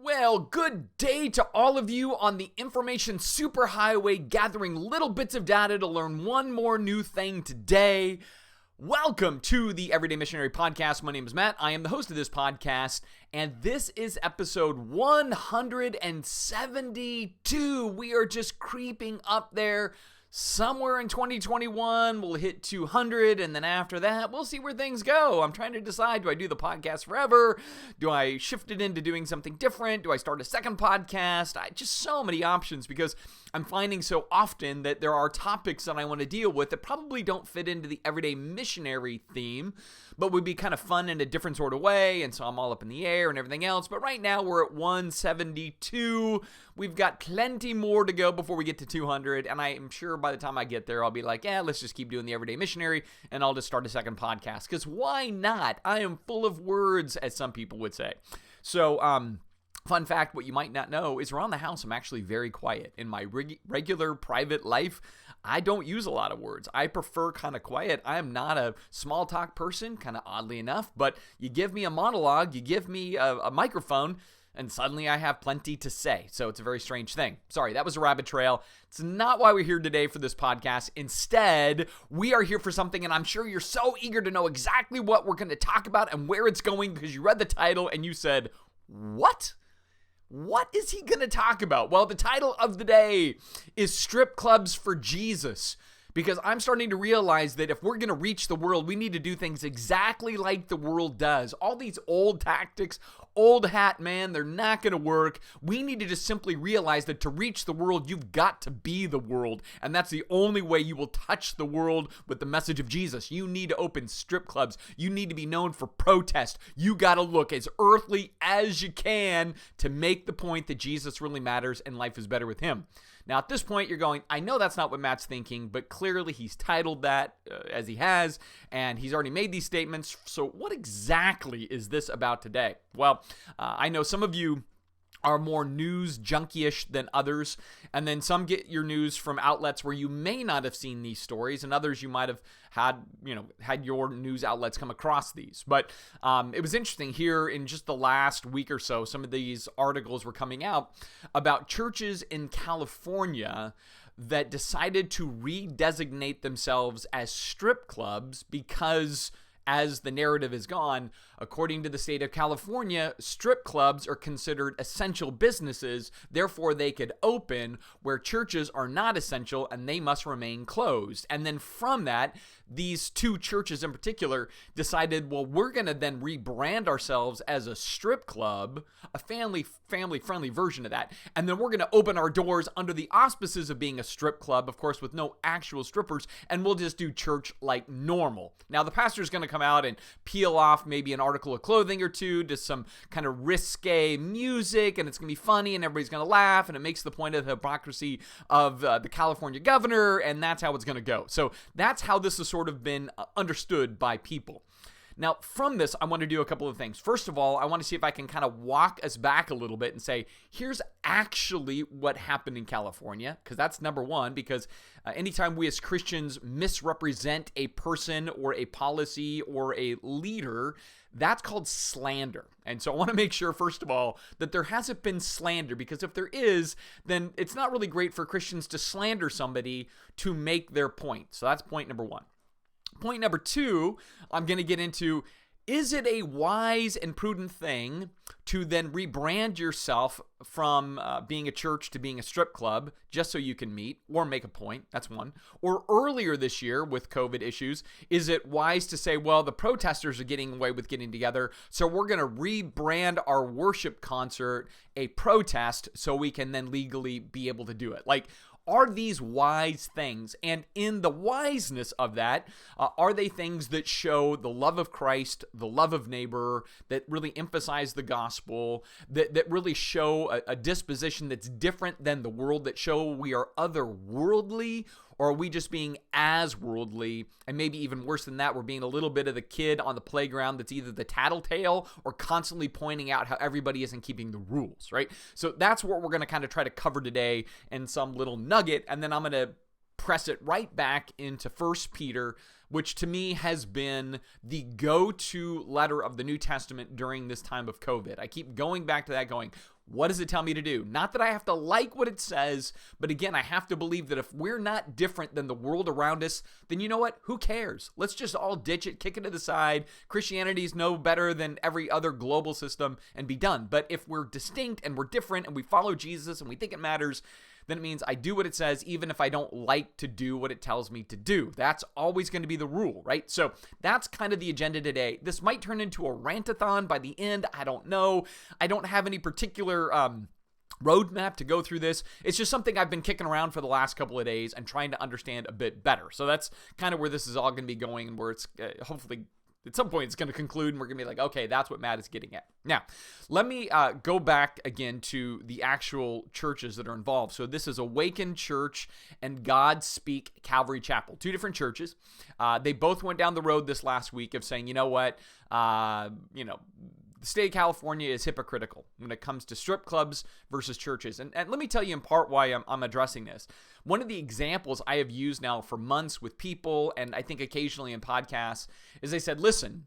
Well, good day to all of you on the information superhighway, gathering little bits of data to learn one more new thing today. Welcome to the Everyday Missionary Podcast. My name is Matt. I am the host of this podcast, and this is episode 172. We are just creeping up there. Somewhere in 2021, we'll hit 200, and then after that, we'll see where things go. I'm trying to decide, do I do the podcast forever? Do I shift it into doing something different? Do I start a second podcast? Just so many options, because I'm finding so often that there are topics that I want to deal with that probably don't fit into the everyday missionary theme, but would be kind of fun in a different sort of way, and so I'm all up in the air and everything else. But right now, we're at 172. We've got plenty more to go before we get to 200, and I am sure by the time I get there, I'll be like, let's just keep doing the Everyday Missionary, and I'll just start a second podcast, because why not? I am full of words, as some people would say. So, fun fact, what you might not know is around the house, I'm actually very quiet. In my regular private life, I don't use a lot of words. I prefer kind of quiet. I am not a small talk person, kind of oddly enough, but you give me a monologue, you give me a microphone, and suddenly I have plenty to say. So it's a very strange thing. Sorry, that was a rabbit trail. It's not why we're here today for this podcast. Instead, we are here for something, and I'm sure you're so eager to know exactly what we're going to talk about and where it's going, because you read the title and you said, what? What is he going to talk about? Well, the title of the day is Strip Clubs for Jesus, because I'm starting to realize that if we're going to reach the world, we need to do things exactly like the world does. All these old tactics, old hat, man, they're not going to work. We need to just simply realize that to reach the world, you've got to be the world. And that's the only way you will touch the world with the message of Jesus. You need to open strip clubs. You need to be known for protest. You got to look as earthly as you can to make the point that Jesus really matters and life is better with him. Now, at this point, you're going, I know that's not what Matt's thinking, but clearly he's titled that as he has, and he's already made these statements. So what exactly is this about today? Well, I know some of you are more news junkie-ish than others, and then some get your news from outlets where you may not have seen these stories, and others you might have had your news outlets come across these. But it was interesting here in just the last week or so, some of these articles were coming out about churches in California that decided to redesignate themselves as strip clubs because, as the narrative is gone, according to the state of California, strip clubs are considered essential businesses, therefore they could open, where churches are not essential and they must remain closed. And then from that, these two churches in particular decided, well, we're going to then rebrand ourselves as a strip club, a family-friendly version of that, and then we're going to open our doors under the auspices of being a strip club, of course, with no actual strippers, and we'll just do church like normal. Now, the pastor's going to come out and peel off maybe an article of clothing or two to some kind of risque music, and it's going to be funny, and everybody's going to laugh, and it makes the point of the hypocrisy of the California governor, and that's how it's going to go. So that's how this has sort of been understood by people. Now, from this, I want to do a couple of things. First of all, I want to see if I can kind of walk us back a little bit and say, here's actually what happened in California, because that's number one, because anytime we as Christians misrepresent a person or a policy or a leader, that's called slander. And so I want to make sure, first of all, that there hasn't been slander, because if there is, then it's not really great for Christians to slander somebody to make their point. So that's point number one. Point number two, I'm going to get into, is it a wise and prudent thing to then rebrand yourself from being a church to being a strip club just so you can meet or make a point? That's one. Or earlier this year with COVID issues, is it wise to say, well, the protesters are getting away with getting together, so we're going to rebrand our worship concert a protest so we can then legally be able to do it? Like, are these wise things? And in the wiseness of that, are they things that show the love of Christ, the love of neighbor, that really emphasize the gospel, that really show a disposition that's different than the world, that show we are otherworldly? Or are we just being as worldly? And maybe even worse than that, we're being a little bit of the kid on the playground that's either the tattletale or constantly pointing out how everybody isn't keeping the rules, right? So that's what we're going to kind of try to cover today in some little nugget. And then I'm going to press it right back into 1 Peter, which to me has been the go-to letter of the New Testament during this time of COVID. I keep going back to that going, What does it tell me to do? Not that I have to like what it says, but again, I have to believe that if we're not different than the world around us, then you know what? Who cares? Let's just all ditch it, kick it to the side. Christianity is no better than every other global system and be done. But if we're distinct and we're different and we follow Jesus and we think it matters, then it means I do what it says, even if I don't like to do what it tells me to do. That's always going to be the rule, right? So that's kind of the agenda today. This might turn into a rant-a-thon by the end. I don't know. I don't have any particular roadmap to go through this. It's just something I've been kicking around for the last couple of days and trying to understand a bit better. So that's kind of where this is all going to be going, and where it's hopefully at some point it's going to conclude and we're going to be like, okay, that's what Matt is getting at. Now, let me go back again to the actual churches that are involved. So this is Awaken Church and God Speak Calvary Chapel, two different churches. They both went down the road this last week of saying, you know what, the state of California is hypocritical when it comes to strip clubs versus churches. And let me tell you in part why I'm addressing this. One of the examples I have used now for months with people, and I think occasionally in podcasts, is they said, listen,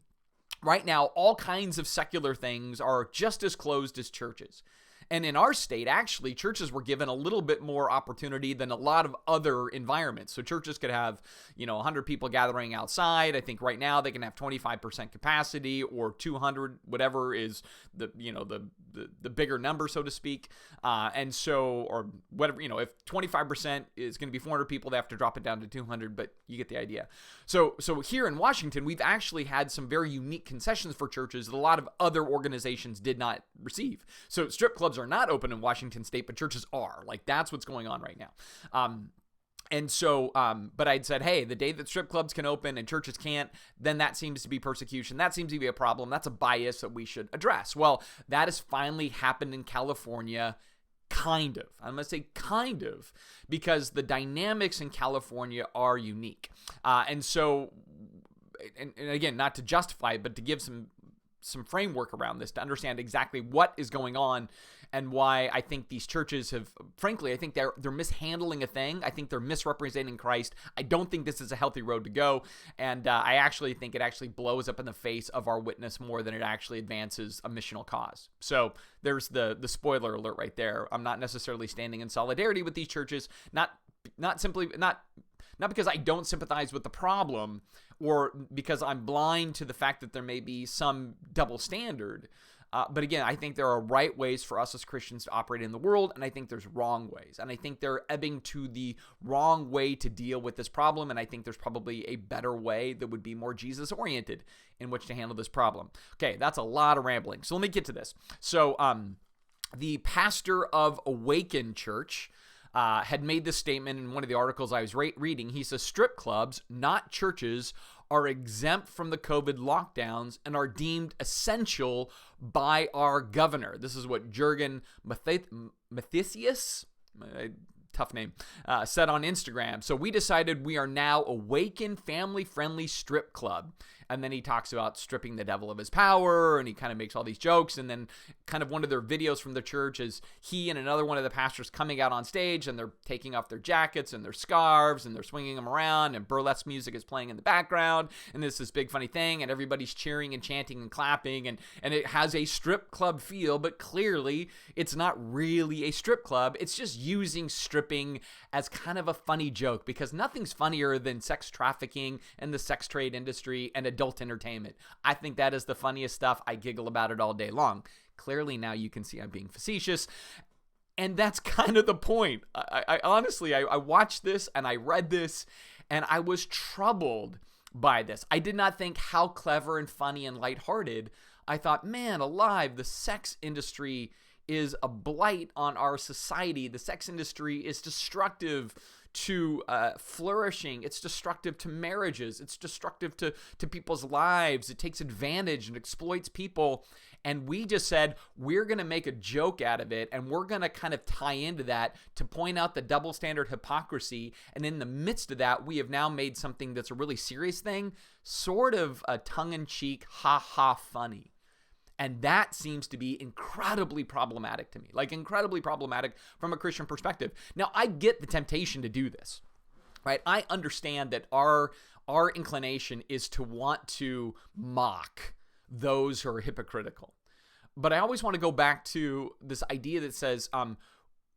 right now, all kinds of secular things are just as closed as churches. And in our state, actually, churches were given a little bit more opportunity than a lot of other environments. So churches could have, 100 people gathering outside. I think right now they can have 25% capacity, or 200, whatever is the bigger number, so to speak. And so, or whatever, if 25% is going to be 400 people, they have to drop it down to 200, but you get the idea. So here in Washington, we've actually had some very unique concessions for churches that a lot of other organizations did not receive. So strip clubs are not open in Washington state, but churches are. Like, that's what's going on right now. And so, but I'd said, hey, the day that strip clubs can open and churches can't, then that seems to be persecution. That seems to be a problem. That's a bias that we should address. Well, that has finally happened in California. Kind of. I'm going to say kind of, because the dynamics in California are unique. And so, and again, not to justify it, but to give some framework around this to understand exactly what is going on and why I think these churches have, frankly, I think they're mishandling a thing. I think they're misrepresenting Christ. I don't think this is a healthy road to go. And I actually think it actually blows up in the face of our witness more than it actually advances a missional cause. So there's the spoiler alert right there. I'm not necessarily standing in solidarity with these churches, not because I don't sympathize with the problem or because I'm blind to the fact that there may be some double standard. But again, I think there are right ways for us as Christians to operate in the world, and I think there's wrong ways. And I think they're ebbing to the wrong way to deal with this problem, and I think there's probably a better way that would be more Jesus-oriented in which to handle this problem. Okay, that's a lot of rambling. So let me get to this. So the pastor of Awaken Church had made this statement in one of the articles I was reading. He says, strip clubs, not churches, are exempt from the COVID lockdowns and are deemed essential by our governor. This is what Jurgen Mathesius, tough name, said on Instagram. So we decided we are now Awaken family-friendly strip club. And then he talks about stripping the devil of his power, and he kind of makes all these jokes. And then kind of one of their videos from the church is he and another one of the pastors coming out on stage, and they're taking off their jackets and their scarves, and they're swinging them around, and burlesque music is playing in the background. And there's this big funny thing, and everybody's cheering and chanting and clapping, and it has a strip club feel, but clearly it's not really a strip club. It's just using stripping as kind of a funny joke, because nothing's funnier than sex trafficking and the sex trade industry and adult entertainment. I think that is the funniest stuff. I giggle about it all day long. Clearly now you can see I'm being facetious. And that's kind of the point. I honestly, I watched this and I read this and I was troubled by this. I did not think how clever and funny and lighthearted. I thought, man alive, the sex industry is a blight on our society. The sex industry is destructive to flourishing. It's destructive to marriages. It's destructive to people's lives. It takes advantage and exploits people. And we just said, we're going to make a joke out of it, and we're going to kind of tie into that to point out the double standard hypocrisy. And in the midst of that, we have now made something that's a really serious thing, sort of a tongue-in-cheek, ha-ha funny. And that seems to be incredibly problematic to me, like incredibly problematic from a Christian perspective. Now, I get the temptation to do this, right? I understand that our inclination is to want to mock those who are hypocritical. But I always want to go back to this idea that says,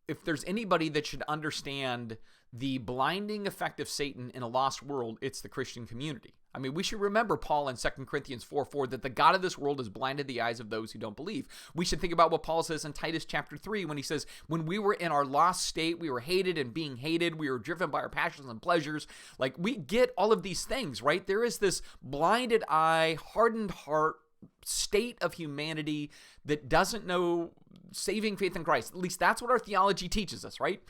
if there's anybody that should understand the blinding effect of Satan in a lost world, it's the Christian community. I mean, we should remember Paul in 2 Corinthians 4:4 that the God of this world has blinded the eyes of those who don't believe. We should think about what Paul says in Titus chapter 3 when he says, when we were in our lost state, we were hated and being hated. We were driven by our passions and pleasures. Like, we get all of these things, right? There is this blinded eye, hardened heart state of humanity that doesn't know saving faith in Christ. At least that's what our theology teaches us, right?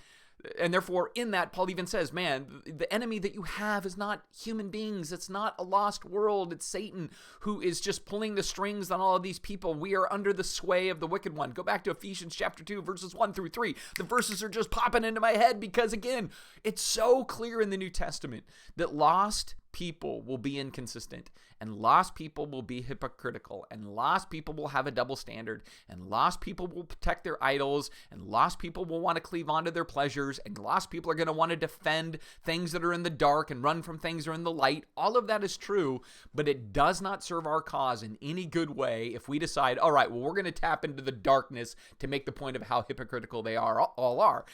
And therefore, in that, Paul even says, man, the enemy that you have is not human beings. It's not a lost world. It's Satan who is just pulling the strings on all of these people. We are under the sway of the wicked one. Go back to Ephesians chapter 2, verses 1 through 3. The verses are just popping into my head because, again, it's so clear in the New Testament that lost people will be inconsistent, and lost people will be hypocritical, and lost people will have a double standard, and lost people will protect their idols, and lost people will want to cleave onto their pleasures, and lost people are going to want to defend things that are in the dark and run from things that are in the light. All of that is true, but it does not serve our cause in any good way if we decide, all right, well, we're going to tap into the darkness to make the point of how hypocritical they all are.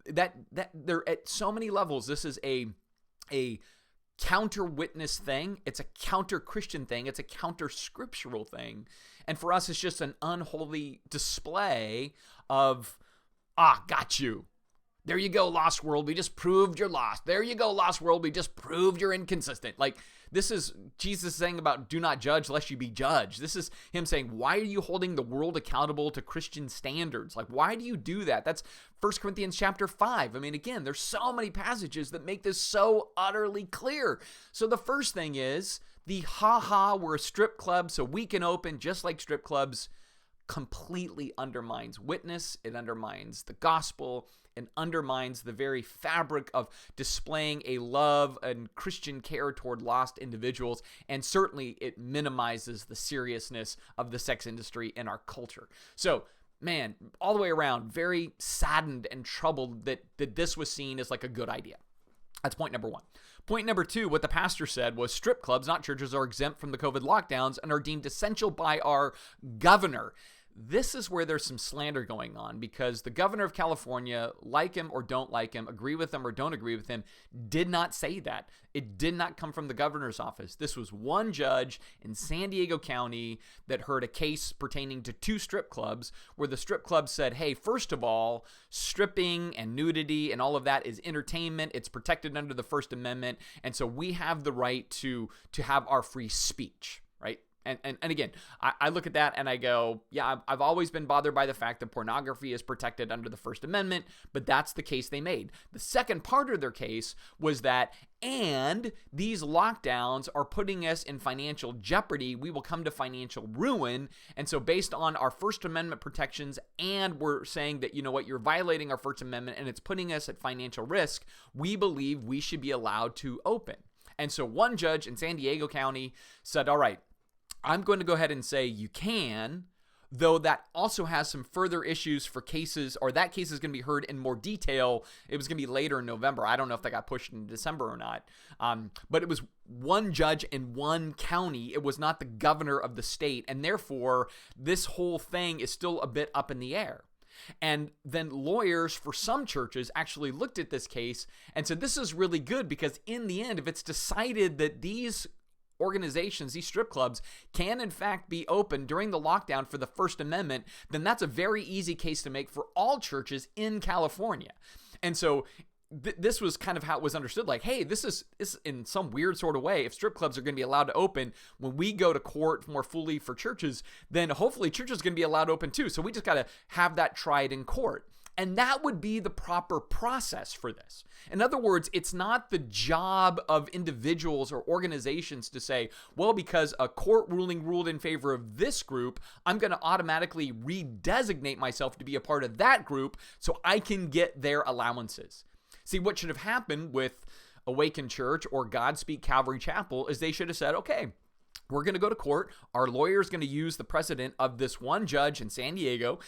That they're at so many levels. This is a counter-witness thing. It's a counter-Christian thing. It's a counter-scriptural thing. And for us, it's just an unholy display of, got you. There you go, lost world. We just proved you're lost. There you go, lost world. We just proved you're inconsistent. Like, this is Jesus saying about do not judge lest you be judged. This is him saying, why are you holding the world accountable to Christian standards? Like, why do you do that? That's 1 Corinthians chapter 5. I mean, again, there's so many passages that make this so utterly clear. So the first thing is the we're a strip club, so we can open just like strip clubs completely undermines witness. It undermines the gospel. And undermines the very fabric of displaying a love and Christian care toward lost individuals. And certainly it minimizes the seriousness of the sex industry in our culture. So, man, all the way around, very saddened and troubled that this was seen as like a good idea. That's point number one. Point number two, what the pastor said was strip clubs, not churches, are exempt from the COVID lockdowns and are deemed essential by our governor. This is where there's some slander going on because the governor of California, like him or don't like him, agree with him or don't agree with him, did not say that. It did not come from the governor's office. This was one judge in San Diego County that heard a case pertaining to 2 strip clubs where the strip club said, hey, first of all, stripping and nudity and all of that is entertainment. It's protected under the First Amendment. And so we have the right to have our free speech, right? And again, I look at that and I go, yeah, I've always been bothered by the fact that pornography is protected under the First Amendment, but that's the case they made. The second part of their case was that, and these lockdowns are putting us in financial jeopardy. We will come to financial ruin. And so based on our First Amendment protections, and we're saying that, you know what, you're violating our First Amendment and it's putting us at financial risk, we believe we should be allowed to open. And so one judge in San Diego County said, all right, I'm going to go ahead and say you can, though that also has some further issues for cases, or that case is going to be heard in more detail. It was going to be later in November. I don't know if that got pushed in December or not. But it was one judge in one county. It was not the governor of the state. And therefore, this whole thing is still a bit up in the air. And then lawyers for some churches actually looked at this case and said, this is really good because in the end, if it's decided that these organizations, these strip clubs, can in fact be open during the lockdown for the First Amendment, then that's a very easy case to make for all churches in California. And so this was kind of how it was understood, like, hey, this is in some weird sort of way, if strip clubs are going to be allowed to open, when we go to court more fully for churches, then hopefully churches are going to be allowed to open too. So we just got to have that tried in court. And that would be the proper process for this. In other words, it's not the job of individuals or organizations to say, well, because a court ruling ruled in favor of this group, I'm going to automatically redesignate myself to be a part of that group so I can get their allowances. See, what should have happened with Awaken Church or Godspeak Calvary Chapel is they should have said, okay, we're going to go to court. Our lawyer is going to use the precedent of this one judge in San Diego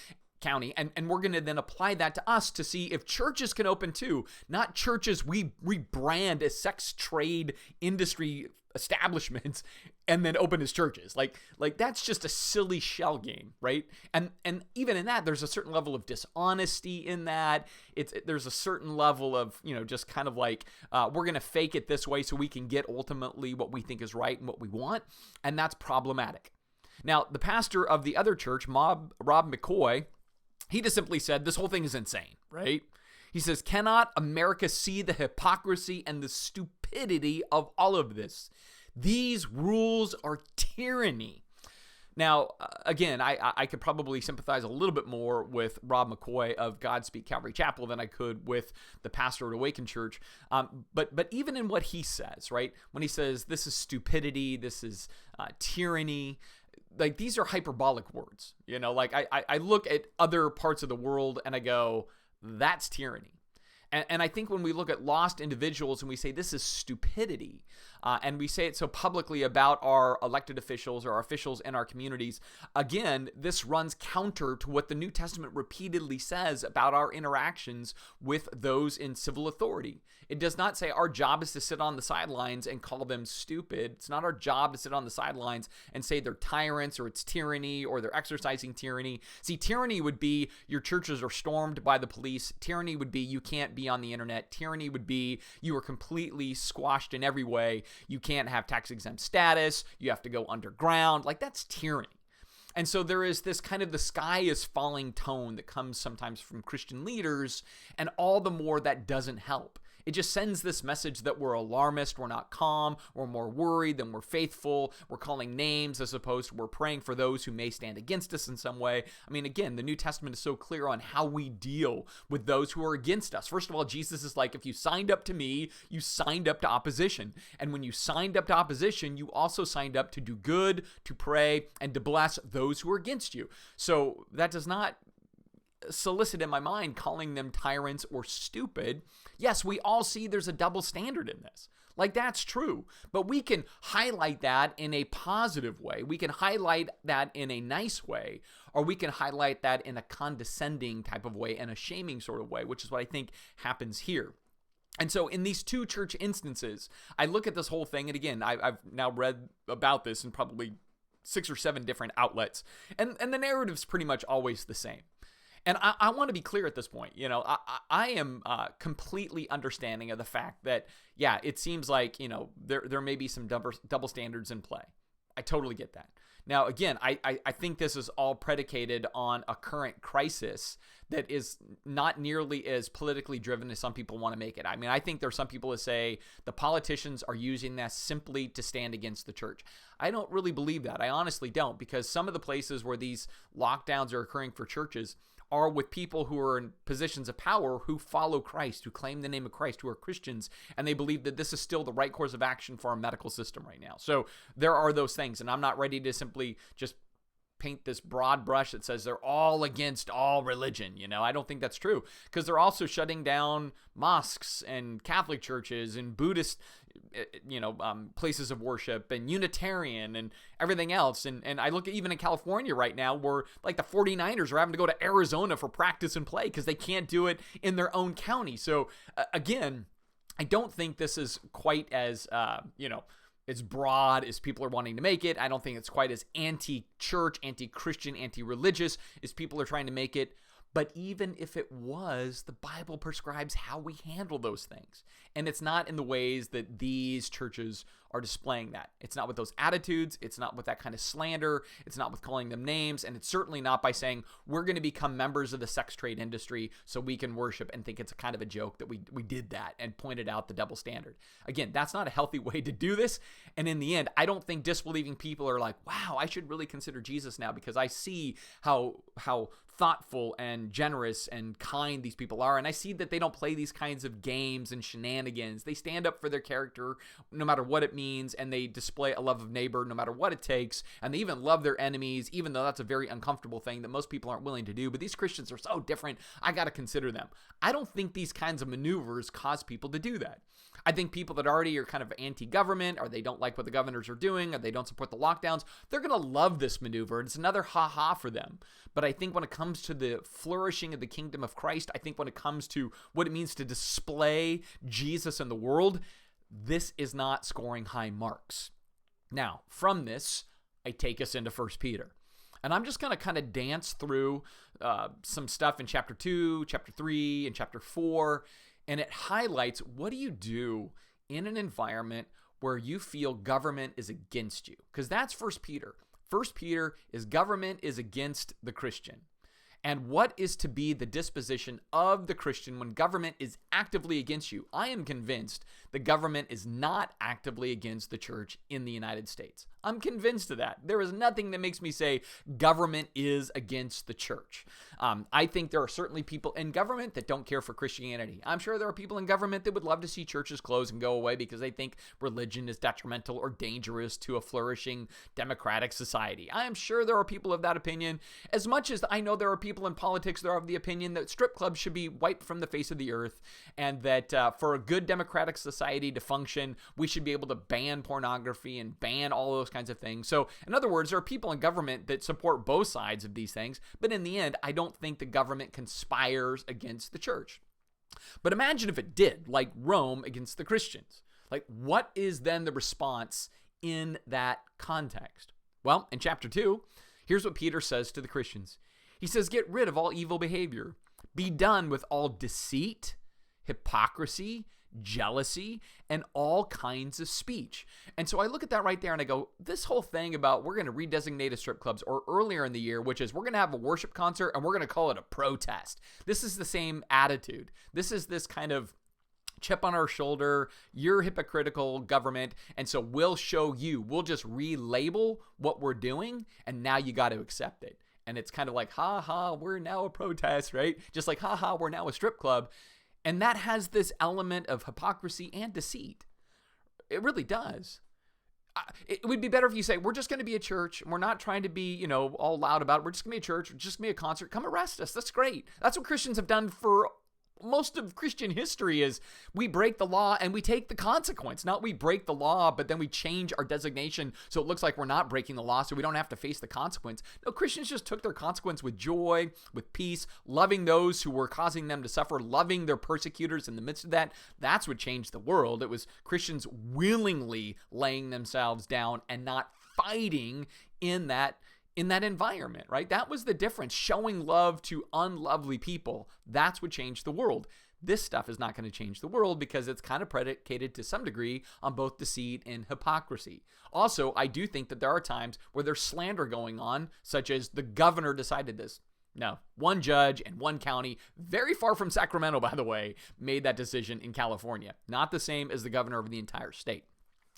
County, and we're going to then apply that to us to see if churches can open too, not churches we rebrand as sex trade industry establishments and then open his churches. Like that's just a silly shell game, right? And even in that, there's a certain level of dishonesty in that. There's a certain level of, just kind of like, we're going to fake it this way so we can get ultimately what we think is right and what we want. And that's problematic. Now, the pastor of the other church, Rob McCoy, he just simply said, this whole thing is insane, right? He says, cannot America see the hypocrisy and the stupidity of all of this? These rules are tyranny. Now, again, I could probably sympathize a little bit more with Rob McCoy of Godspeak Calvary Chapel than I could with the pastor at Awaken Church. But even in what he says, right, when he says this is stupidity, this is tyranny, like these are hyperbolic words. Like I look at other parts of the world and I go, that's tyranny. And I think when we look at lost individuals and we say this is stupidity, and we say it so publicly about our elected officials or our officials in our communities, again, this runs counter to what the New Testament repeatedly says about our interactions with those in civil authority. It does not say our job is to sit on the sidelines and call them stupid. It's not our job to sit on the sidelines and say they're tyrants or it's tyranny or they're exercising tyranny. See, tyranny would be your churches are stormed by the police. Tyranny would be you can't be on the internet. Tyranny would be you are completely squashed in every way. You can't have tax exempt status. You have to go underground. Like that's tyranny. And so there is this kind of the sky is falling tone that comes sometimes from Christian leaders, and all the more that doesn't help. It just sends this message that we're alarmist, we're not calm, we're more worried than we're faithful, we're calling names as opposed to we're praying for those who may stand against us in some way. I mean, again, the New Testament is so clear on how we deal with those who are against us. First of all, Jesus is like, if you signed up to me, you signed up to opposition. And when you signed up to opposition, you also signed up to do good, to pray, and to bless those who are against you. So that does not solicit in my mind calling them tyrants or stupid. Yes, we all see there's a double standard in this. Like that's true, but we can highlight that in a positive way. We can highlight that in a nice way, or we can highlight that in a condescending type of way and a shaming sort of way, which is what I think happens here. And so in these two church instances, I look at this whole thing, and again, I've now read about this in probably 6 or 7 different outlets, and the narrative's pretty much always the same. And I want to be clear at this point. I am completely understanding of the fact that, yeah, it seems like, there may be some double standards in play. I totally get that. Now, again, I think this is all predicated on a current crisis that is not nearly as politically driven as some people want to make it. I mean, I think there are some people that say the politicians are using this simply to stand against the church. I don't really believe that. I honestly don't, because some of the places where these lockdowns are occurring for churches are with people who are in positions of power who follow Christ, who claim the name of Christ, who are Christians, and they believe that this is still the right course of action for our medical system right now. So there are those things, and I'm not ready to simply just paint this broad brush that says they're all against all religion. I don't think that's true, because they're also shutting down mosques and Catholic churches and Buddhist places of worship and Unitarian and everything else. And I look at even in California right now where like the 49ers are having to go to Arizona for practice and play because they can't do it in their own county. So again, I don't think this is quite as, as broad as people are wanting to make it. I don't think it's quite as anti-church, anti-Christian, anti-religious as people are trying to make it. But even if it was, the Bible prescribes how we handle those things. And it's not in the ways that these churches are displaying that. It's not with those attitudes. It's not with that kind of slander. It's not with calling them names. And it's certainly not by saying we're going to become members of the sex trade industry so we can worship and think it's a kind of a joke that we did that and pointed out the double standard. Again, that's not a healthy way to do this. And in the end, I don't think disbelieving people are like, wow, I should really consider Jesus now because I see how thoughtful and generous and kind these people are. And I see that they don't play these kinds of games and shenanigans. They stand up for their character no matter what it means, and they display a love of neighbor no matter what it takes. And they even love their enemies, even though that's a very uncomfortable thing that most people aren't willing to do. But these Christians are so different, I got to consider them. I don't think these kinds of maneuvers cause people to do that. I think people that already are kind of anti-government, or they don't like what the governors are doing, or they don't support the lockdowns, they're going to love this maneuver. It's another ha-ha for them. But I think when it comes to the flourishing of the kingdom of Christ, I think when it comes to what it means to display Jesus in the world, This is not scoring high marks. Now, from this, I take us into 1 Peter. And I'm just going to kind of dance through some stuff in chapter 2, chapter 3, and chapter 4. And it highlights, what do you do in an environment where you feel government is against you? Because that's 1 Peter. 1 Peter is government is against the Christian. And what is to be the disposition of the Christian when government is actively against you? I am convinced the government is not actively against the church in the United States. I'm convinced of that. There is nothing that makes me say government is against the church. I think there are certainly people in government that don't care for Christianity. I'm sure there are people in government that would love to see churches close and go away because they think religion is detrimental or dangerous to a flourishing democratic society. I am sure there are people of that opinion. As much as I know there are people in politics that are of the opinion that strip clubs should be wiped from the face of the earth, and that for a good democratic society to function, we should be able to ban pornography and ban all those kinds of things. So, in other words, there are people in government that support both sides of these things, but in the end, I don't think the government conspires against the church. But imagine if it did, like Rome against the Christians. Like, what is then the response in that context? Well, in chapter 2, here's what Peter says to the Christians. He says, get rid of all evil behavior. Be done with all deceit, hypocrisy, jealousy, and all kinds of speech. And so I look at that right there and I go, this whole thing about we're going to redesignate as strip clubs, or earlier in the year, which is we're going to have a worship concert and we're going to call it a protest. This is the same attitude. This is this kind of chip on our shoulder, you're hypocritical government, and so we'll show you, we'll just relabel what we're doing, and now you got to accept it. And it's kind of like, ha ha, we're now a protest, right? Just like, ha ha, we're now a strip club. And that has this element of hypocrisy and deceit. It really does. It would be better if you say, we're just going to be a church. We're not trying to be, all loud about it. We're just going to be a church. We're just going to be a concert. Come arrest us. That's great. That's what Christians have done for most of Christian history, is we break the law and we take the consequence. Not we break the law, but then we change our designation so it looks like we're not breaking the law, so we don't have to face the consequence. No, Christians just took their consequence with joy, with peace, loving those who were causing them to suffer, loving their persecutors in the midst of that. That's what changed the world. It was Christians willingly laying themselves down and not fighting in that environment, right? That was the difference. Showing love to unlovely people. That's what changed the world. This stuff is not going to change the world because it's kind of predicated to some degree on both deceit and hypocrisy. Also, I do think that there are times where there's slander going on, such as the governor decided this. No, one judge in one county, very far from Sacramento, by the way, made that decision in California. Not the same as the governor of the entire state.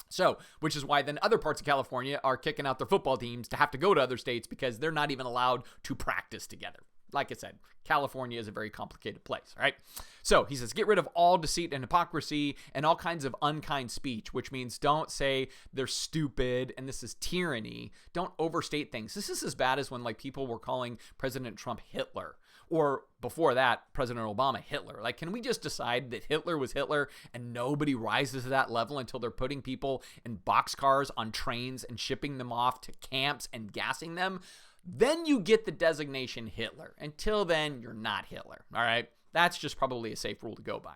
So, which is why then other parts of California are kicking out their football teams to have to go to other states because they're not even allowed to practice together. Like I said, California is a very complicated place, right? So he says, get rid of all deceit and hypocrisy and all kinds of unkind speech, which means don't say they're stupid and this is tyranny. Don't overstate things. This is as bad as when people were calling President Trump Hitler, or before that, President Obama Hitler. Can we just decide that Hitler was Hitler and nobody rises to that level until they're putting people in boxcars on trains and shipping them off to camps and gassing them? Then you get the designation Hitler. Until then, you're not Hitler, all right? That's just probably a safe rule to go by.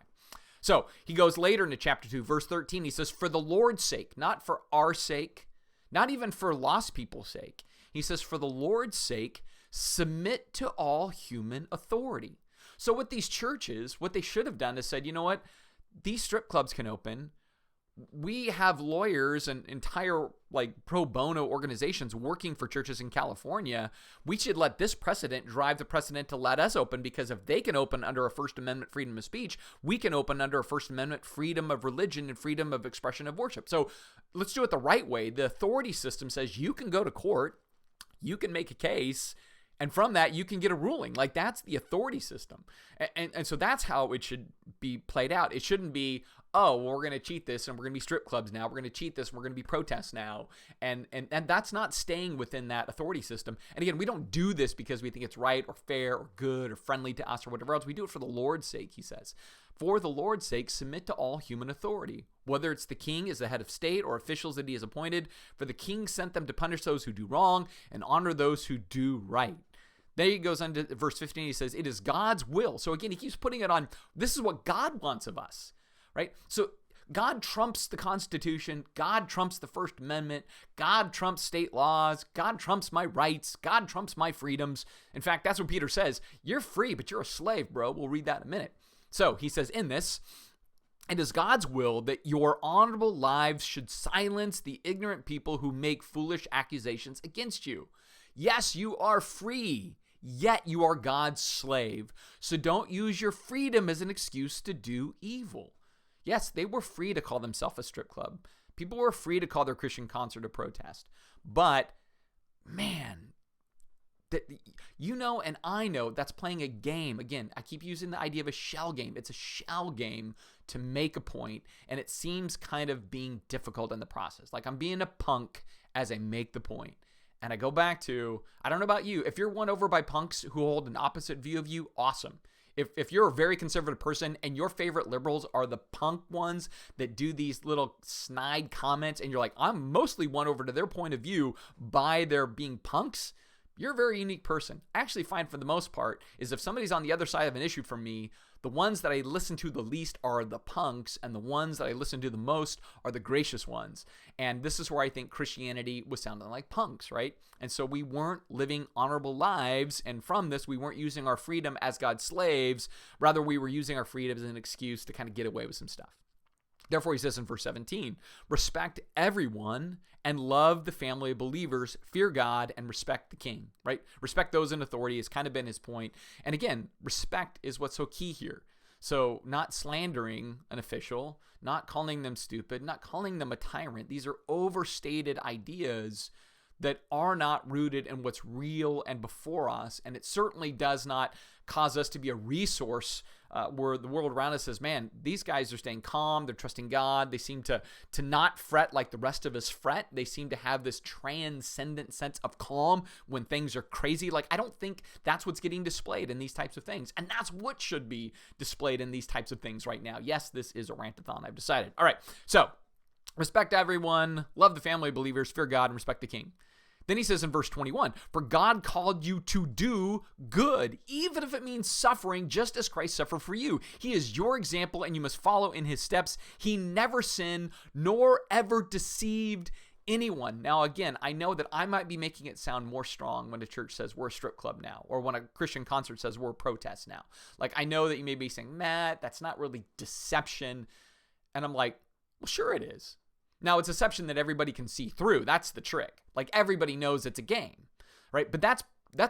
So he goes later into chapter 2, verse 13. He says, for the Lord's sake, not for our sake, not even for lost people's sake. He says, for the Lord's sake, submit to all human authority. So with these churches, what they should have done is said, you know what? These strip clubs can open. We have lawyers and entire pro bono organizations working for churches in California. We should let this precedent drive the precedent to let us open, because if they can open under a First Amendment freedom of speech, we can open under a First Amendment freedom of religion and freedom of expression of worship. So let's do it the right way. The authority system says you can go to court, you can make a case, and from that, you can get a ruling. That's the authority system. And so that's how it should be played out. It shouldn't be, oh, well, we're going to cheat this and we're going to be strip clubs now. We're going to cheat this and we're going to be protests now. And that's not staying within that authority system. And again, we don't do this because we think it's right or fair or good or friendly to us or whatever else. We do it for the Lord's sake, he says. For the Lord's sake, submit to all human authority, whether it's the king as the head of state or officials that he has appointed. For the king sent them to punish those who do wrong and honor those who do right. Then he goes on to verse 15. He says, it is God's will. So again, he keeps putting it on, this is what God wants of us, right? So God trumps the Constitution. God trumps the First Amendment. God trumps state laws. God trumps my rights. God trumps my freedoms. In fact, that's what Peter says. You're free, but you're a slave, bro. We'll read that in a minute. So he says, in this, it is God's will that your honorable lives should silence the ignorant people who make foolish accusations against you. Yes, you are free, yet you are God's slave. So don't use your freedom as an excuse to do evil. Yes, they were free to call themselves a strip club. People were free to call their Christian concert a protest. But, man, you know and I know that's playing a game. Again, I keep using the idea of a shell game. It's a shell game to make a point, and it seems kind of being difficult in the process. Like I'm being a punk as I make the point. And I go back to, I don't know about you, if you're won over by punks who hold an opposite view of you, awesome. If you're a very conservative person and your favorite liberals are the punk ones that do these little snide comments and you're like, I'm mostly won over to their point of view by their being punks, you're a very unique person. I actually find for the most part is if somebody's on the other side of an issue from me, the ones that I listen to the least are the punks, and the ones that I listen to the most are the gracious ones. And this is where I think Christianity was sounding like punks, right? And so we weren't living honorable lives, and from this, we weren't using our freedom as God's slaves. Rather, we were using our freedom as an excuse to kind of get away with some stuff. Therefore, he says in verse 17, respect everyone and love the family of believers, fear God, and respect the king, right? Respect those in authority has kind of been his point. And again, respect is what's so key here. So not slandering an official, not calling them stupid, not calling them a tyrant. These are overstated ideas that are not rooted in what's real and before us. And it certainly does not cause us to be a resource where the world around us says, man, these guys are staying calm. They're trusting God. They seem to not fret like the rest of us fret. They seem to have this transcendent sense of calm when things are crazy. Like, I don't think that's what's getting displayed in these types of things. And that's what should be displayed in these types of things right now. Yes, this is a rant-a-thon, I've decided. All right, so respect everyone, love the family of believers, fear God, and respect the king. Then he says in verse 21, for God called you to do good, even if it means suffering, just as Christ suffered for you. He is your example, and you must follow in his steps. He never sinned, nor ever deceived anyone. Now, again, I know that I might be making it sound more strong when a church says we're a strip club now, or when a Christian concert says we're a protest now. Like, I know that you may be saying, Matt, that's not really deception. And I'm like, well, sure it is. Now, it's deception that everybody can see through. That's the trick. Like, everybody knows it's a game, right? But that's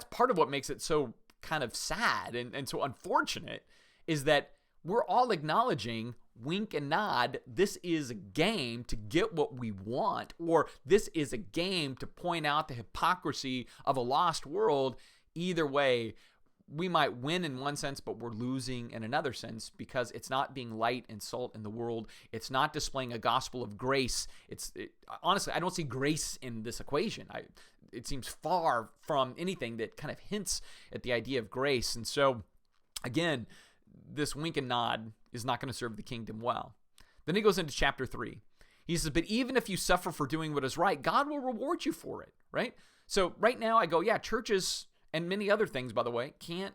part of what makes it so kind of sad and so unfortunate is that we're all acknowledging, wink and nod, this is a game to get what we want, or this is a game to point out the hypocrisy of a lost world. Either way, we might win in one sense, but we're losing in another sense because it's not being light and salt in the world. It's not displaying a gospel of grace. Honestly, I don't see grace in this equation. It seems far from anything that kind of hints at the idea of grace. And so, again, this wink and nod is not going to serve the kingdom well. Then he goes into chapter 3. He says, but even if you suffer for doing what is right, God will reward you for it, right? So right now I go, yeah, churches and many other things, by the way, can't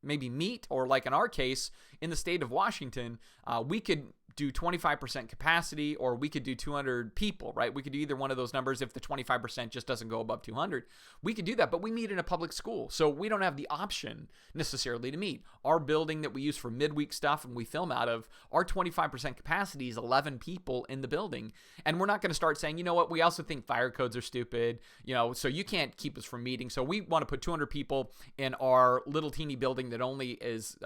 maybe meet, or like in our case, in the state of Washington, we could do 25% capacity, or we could do 200 people, right? We could do either one of those numbers if the 25% just doesn't go above 200. We could do that, but we meet in a public school, so we don't have the option necessarily to meet. Our building that we use for midweek stuff and we film out of, our 25% capacity is 11 people in the building, and we're not going to start saying, you know what, we also think fire codes are stupid, so you can't keep us from meeting, so we want to put 200 people in our little teeny building that only is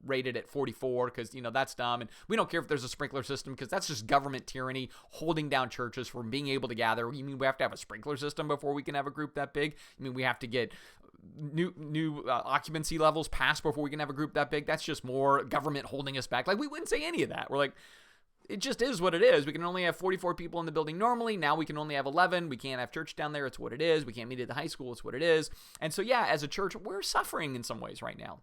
rated at 44 because, that's dumb, and we don't care if there's a sprinkler system because that's just government tyranny holding down churches from being able to gather. You mean we have to have a sprinkler system before we can have a group that big? You mean we have to get new occupancy levels passed before we can have a group that big? That's just more government holding us back. Like, we wouldn't say any of that. We're like, it just is what it is. We can only have 44 people in the building normally. Now we can only have 11. We can't have church down there. It's what it is. We can't meet at the high school. It's what it is. And so, yeah, as a church, we're suffering in some ways right now.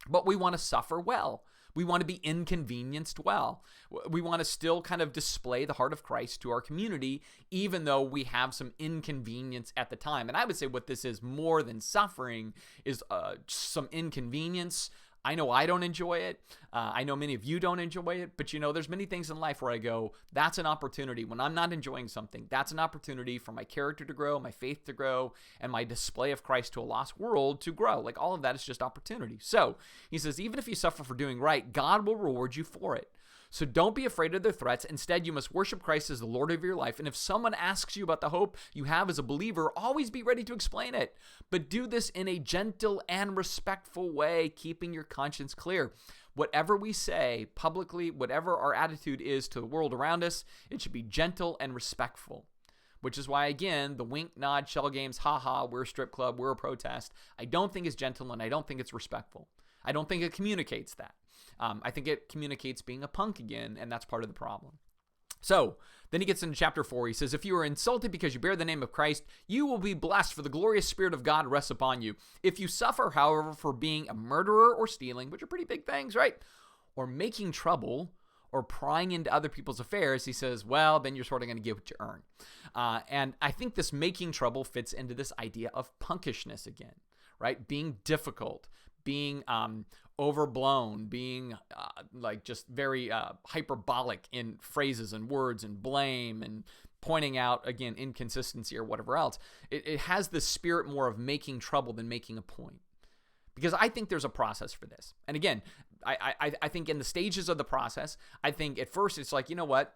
But we want to suffer well. We want to be inconvenienced well. We want to still kind of display the heart of Christ to our community, even though we have some inconvenience at the time. And I would say what this is more than suffering is some inconvenience I know I don't enjoy it. I know many of you don't enjoy it, but there's many things in life where I go, that's an opportunity. When I'm not enjoying something, that's an opportunity for my character to grow, my faith to grow, and my display of Christ to a lost world to grow. Like all of that is just opportunity. So he says, even if you suffer for doing right, God will reward you for it. So don't be afraid of their threats. Instead, you must worship Christ as the Lord of your life. And if someone asks you about the hope you have as a believer, always be ready to explain it. But do this in a gentle and respectful way, keeping your conscience clear. Whatever we say publicly, whatever our attitude is to the world around us, it should be gentle and respectful. Which is why, again, the wink, nod, shell games, haha, we're a strip club, we're a protest, I don't think is gentle and I don't think it's respectful. I don't think it communicates that. I think it communicates being a punk again, and that's part of the problem. So then he gets into chapter 4. He says, if you are insulted because you bear the name of Christ, you will be blessed, for the glorious Spirit of God rests upon you. If you suffer, however, for being a murderer or stealing, which are pretty big things, right? Or making trouble or prying into other people's affairs, he says, well, then you're sort of going to get what you earn. And I think this making trouble fits into this idea of punkishness again, right? Being difficult, being overblown, being just very hyperbolic in phrases and words and blame and pointing out, again, inconsistency or whatever else. It has the spirit more of making trouble than making a point. Because I think there's a process for this. And again, I think in the stages of the process, I think at first it's like, you know what?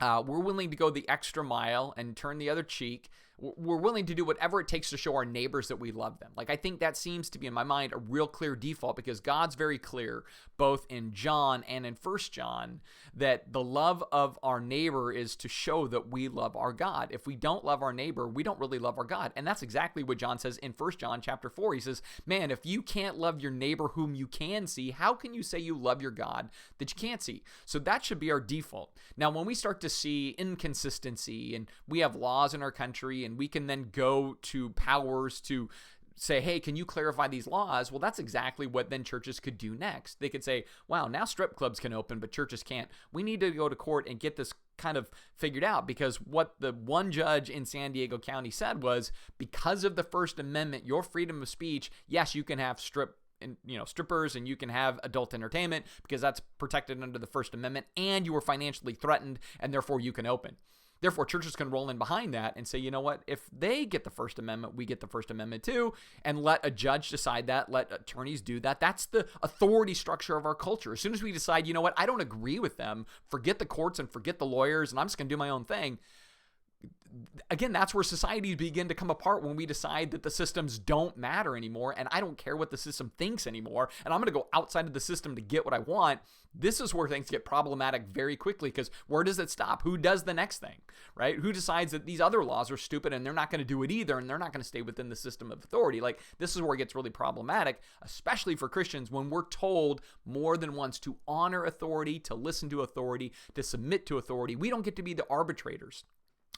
We're willing to go the extra mile and turn the other cheek. We're willing to do whatever it takes to show our neighbors that we love them. Like, I think that seems to be, in my mind, a real clear default, because God's very clear, both in John and in 1 John, that the love of our neighbor is to show that we love our God. If we don't love our neighbor, we don't really love our God. And that's exactly what John says in 1 John chapter 4. He says, man, if you can't love your neighbor whom you can see, how can you say you love your God that you can't see? So that should be our default. Now, when we start to see inconsistency, and we have laws in our country, and we can then go to powers to say, hey, can you clarify these laws? Well, that's exactly what then churches could do next. They could say, wow, now strip clubs can open, but churches can't. We need to go to court and get this kind of figured out, because what the one judge in San Diego County said was, because of the First Amendment, your freedom of speech, yes, you can have strippers, and you can have adult entertainment because that's protected under the First Amendment, and you were financially threatened, and therefore you can open. Therefore, churches can roll in behind that and say, you know what, if they get the First Amendment, we get the First Amendment too, and let a judge decide that, let attorneys do that. That's the authority structure of our culture. As soon as we decide, you know what, I don't agree with them, forget the courts and forget the lawyers, and I'm just going to do my own thing. Again, that's where societies begin to come apart, when we decide that the systems don't matter anymore, and I don't care what the system thinks anymore, and I'm going to go outside of the system to get what I want. This is where things get problematic very quickly, because where does it stop? Who does the next thing, right? Who decides that these other laws are stupid and they're not going to do it either, and they're not going to stay within the system of authority? Like, this is where it gets really problematic, especially for Christians, when we're told more than once to honor authority, to listen to authority, to submit to authority. We don't get to be the arbitrators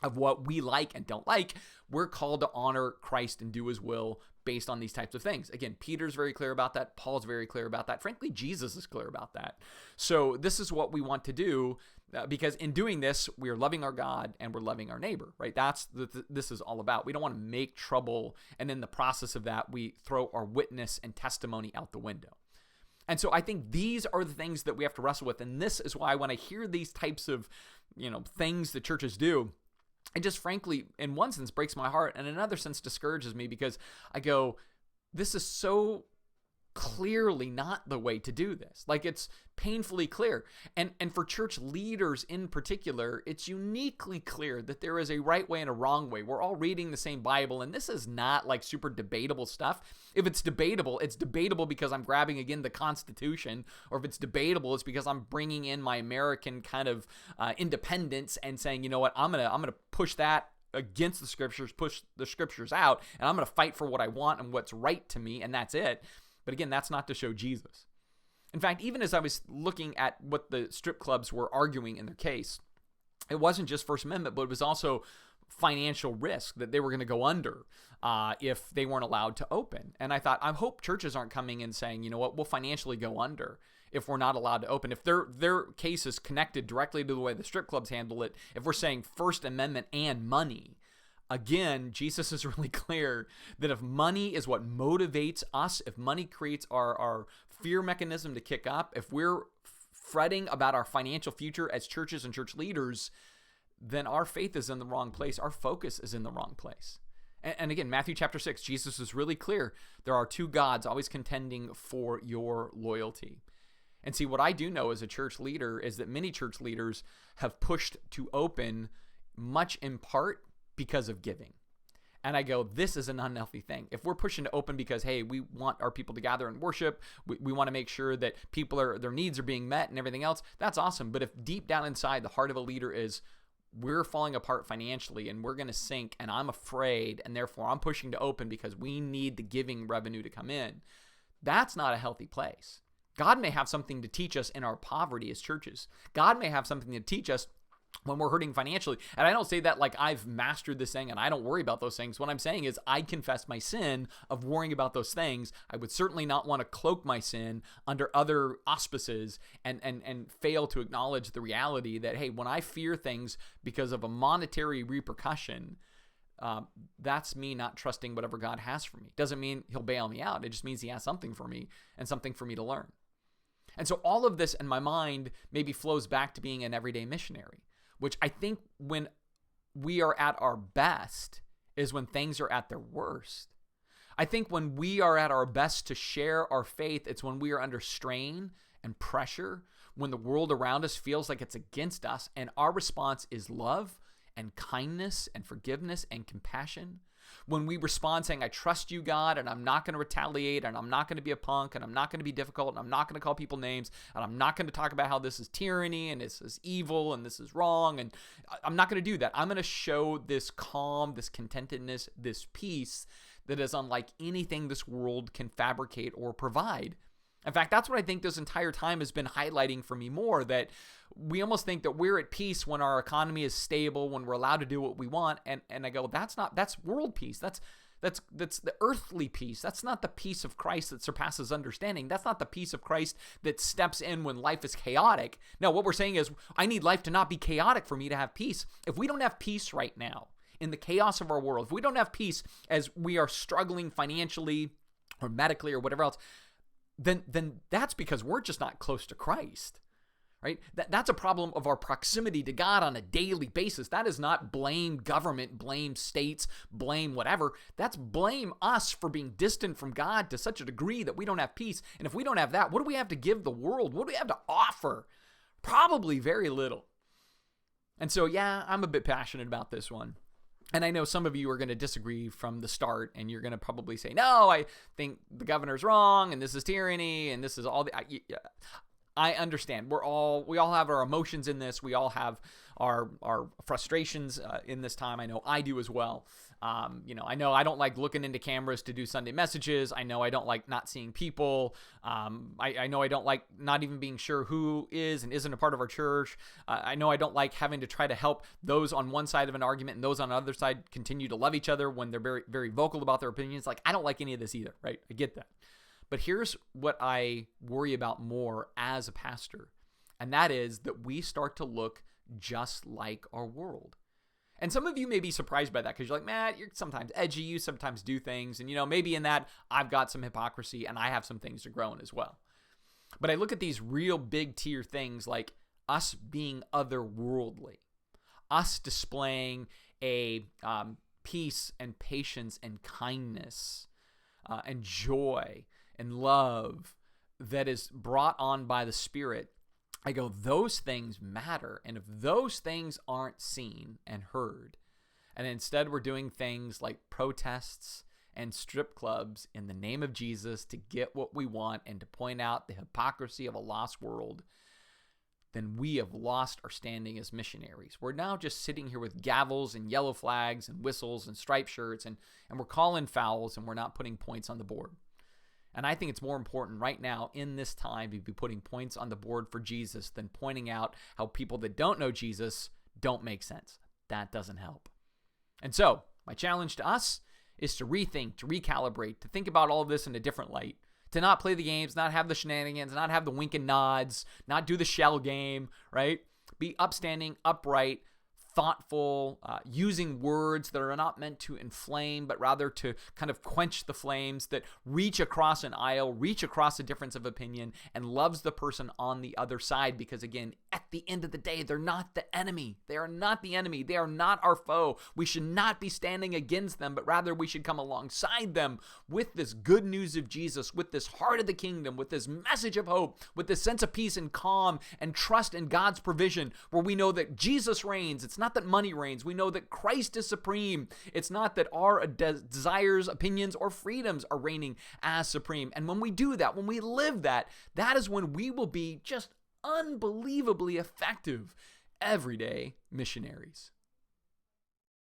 of what we like and don't like. We're called to honor Christ and do his will based on these types of things. Again, Peter's very clear about that. Paul's very clear about that. Frankly, Jesus is clear about that. So this is what we want to do, because in doing this, we are loving our God and we're loving our neighbor, right? That's this is all about. We don't want to make trouble, and in the process of that, we throw our witness and testimony out the window. And so I think these are the things that we have to wrestle with. And this is why when I hear these types of, things that churches do, it just frankly, in one sense, breaks my heart, and in another sense discourages me, because I go, this is so clearly not the way to do this. Like, it's painfully clear. And for church leaders in particular, it's uniquely clear that there is a right way and a wrong way. We're all reading the same Bible, and this is not like super debatable stuff. If it's debatable because I'm grabbing, again, the Constitution, or if it's debatable, it's because I'm bringing in my American kind of independence and saying, you know what, I'm gonna push that against the scriptures, push the scriptures out, and I'm gonna fight for what I want and what's right to me, and that's it. But again, that's not to show Jesus. In fact, even as I was looking at what the strip clubs were arguing in their case, it wasn't just First Amendment, but it was also financial risk, that they were going to go under if they weren't allowed to open. And I thought, I hope churches aren't coming and saying, you know what, we'll financially go under if we're not allowed to open. If their case is connected directly to the way the strip clubs handle it, if we're saying First Amendment and money, again, Jesus is really clear that if money is what motivates us, if money creates our fear mechanism to kick up, if we're fretting about our financial future as churches and church leaders, then our faith is in the wrong place. Our focus is in the wrong place. And again, Matthew chapter 6, Jesus is really clear. There are two gods always contending for your loyalty. And see, what I do know as a church leader is that many church leaders have pushed to open much in part because of giving. And I go, this is an unhealthy thing. If we're pushing to open because, hey, we want our people to gather and worship, we want to make sure that their needs are being met and everything else, that's awesome. But if deep down inside the heart of a leader is, we're falling apart financially and we're going to sink and I'm afraid and therefore I'm pushing to open because we need the giving revenue to come in, that's not a healthy place. God may have something to teach us in our poverty as churches. God may have something to teach us when we're hurting financially. And I don't say that like I've mastered this thing and I don't worry about those things. What I'm saying is I confess my sin of worrying about those things. I would certainly not want to cloak my sin under other auspices and fail to acknowledge the reality that, hey, when I fear things because of a monetary repercussion, that's me not trusting whatever God has for me. Doesn't mean he'll bail me out. It just means he has something for me and something for me to learn. And so all of this in my mind maybe flows back to being an everyday missionary, which I think when we are at our best is when things are at their worst. I think when we are at our best to share our faith, it's when we are under strain and pressure, when the world around us feels like it's against us, and our response is love and kindness and forgiveness and compassion. When we respond saying, I trust you, God, and I'm not going to retaliate, and I'm not going to be a punk, and I'm not going to be difficult, and I'm not going to call people names, and I'm not going to talk about how this is tyranny, and this is evil, and this is wrong, and I'm not going to do that. I'm going to show this calm, this contentedness, this peace that is unlike anything this world can fabricate or provide. In fact, that's what I think this entire time has been highlighting for me more, that we almost think that we're at peace when our economy is stable, when we're allowed to do what we want. And I go, that's world peace. That's the earthly peace. That's not the peace of Christ that surpasses understanding. That's not the peace of Christ that steps in when life is chaotic. No, what we're saying is I need life to not be chaotic for me to have peace. If we don't have peace right now in the chaos of our world, if we don't have peace as we are struggling financially or medically or whatever else, then that's because we're just not close to Christ, right? That's a problem of our proximity to God on a daily basis. That is not blame government, blame states, blame whatever. That's blame us for being distant from God to such a degree that we don't have peace. And if we don't have that, what do we have to give the world? What do we have to offer? Probably very little. And so, yeah, I'm a bit passionate about this one. And I know some of you are going to disagree from the start, and you're going to probably say, no, I think the governor's wrong, and this is tyranny, and this is all the... I understand. We all have our emotions in this. We all have our frustrations in this time. I know I do as well. I know I don't like looking into cameras to do Sunday messages. I know I don't like not seeing people. I know I don't like not even being sure who is and isn't a part of our church. I know I don't like having to try to help those on one side of an argument and those on the other side continue to love each other when they're very, very vocal about their opinions. Like, I don't like any of this either, right? I get that. But here's what I worry about more as a pastor, and that is that we start to look just like our world. And some of you may be surprised by that because you're like, Matt, you're sometimes edgy, you sometimes do things, and maybe in that I've got some hypocrisy and I have some things to grow in as well. But I look at these real big tier things like us being otherworldly, us displaying a peace and patience and kindness and joy and love that is brought on by the Spirit. I go, those things matter. And if those things aren't seen and heard, and instead we're doing things like protests and strip clubs in the name of Jesus to get what we want and to point out the hypocrisy of a lost world, then we have lost our standing as missionaries. We're now just sitting here with gavels and yellow flags and whistles and striped shirts, and we're calling fouls, and we're not putting points on the board. And I think it's more important right now in this time to be putting points on the board for Jesus than pointing out how people that don't know Jesus don't make sense. That doesn't help. And so my challenge to us is to rethink, to recalibrate, to think about all of this in a different light, to not play the games, not have the shenanigans, not have the wink and nods, not do the shell game, right? Be upstanding, upright, thoughtful, using words that are not meant to inflame, but rather to kind of quench the flames, that reach across an aisle, reach across a difference of opinion, and loves the person on the other side. Because again, at the end of the day, they're not the enemy. They are not the enemy. They are not our foe. We should not be standing against them, but rather we should come alongside them with this good news of Jesus, with this heart of the kingdom, with this message of hope, with this sense of peace and calm and trust in God's provision, where we know that Jesus reigns. It's not that money reigns. We know that Christ is supreme. It's not that our desires, opinions, or freedoms are reigning as supreme. And when we do that, when we live that, that is when we will be just unbelievably effective everyday missionaries.